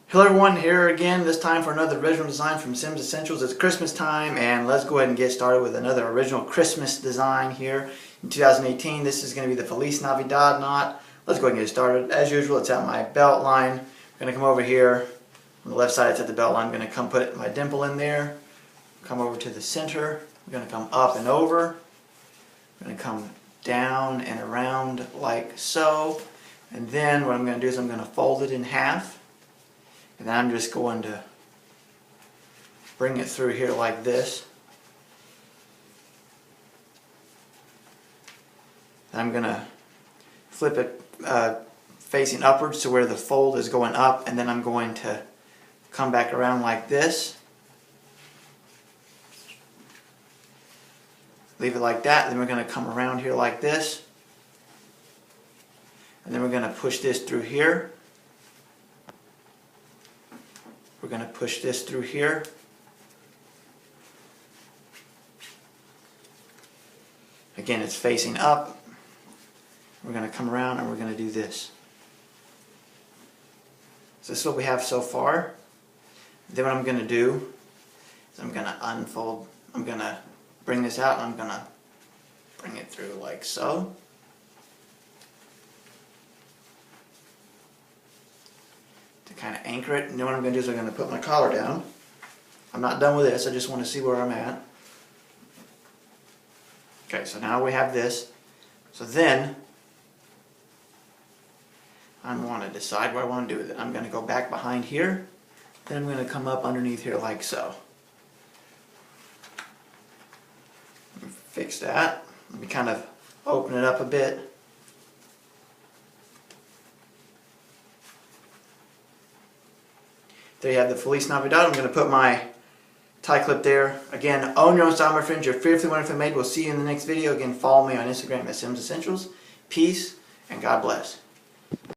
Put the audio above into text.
Hello everyone, here again, this time for another original design from SimmonsEssentials. It's Christmas time and let's go ahead and get started with another original Christmas design here in 2018. This is going to be the Feliz Navidad knot. Let's go ahead and get started. As usual, it's at my belt line. I'm going to come over here. On the left side, it's at the belt line. I'm going to come put my dimple in there. Come over to the center. I'm going to come up and over. I'm going to come down and around like so. And then what I'm going to do is I'm going to fold it in half. And then I'm just going to bring it through here like this. Then I'm going to flip it facing upwards to where the fold is going up, and then I'm going to come back around like this. Leave it like that. Then we're going to come around here like this. And then we're going to push this through here. We're going to push this through here. Again, it's facing up. We're going to come around and we're going to do this. So this is what we have so far. Then what I'm going to do is I'm going to unfold. I'm going to bring this out and I'm going to bring it through like so. To kind of anchor it. And then what I'm going to do is I'm going to put my collar down. I'm not done with this, I just want to see where I'm at. Okay, so now we have this. So then I want to decide what I want to do with it. I'm going to go back behind here. Then I'm going to come up underneath here like so. Fix that. Let me kind of open it up a bit. There you have the Feliz Navidad. I'm going to put my tie clip there. Again, own your own style, my friends. You're fearfully wonderfully made. We'll see you in the next video. Again, follow me on Instagram at SimmonsEssentials. Peace and God bless.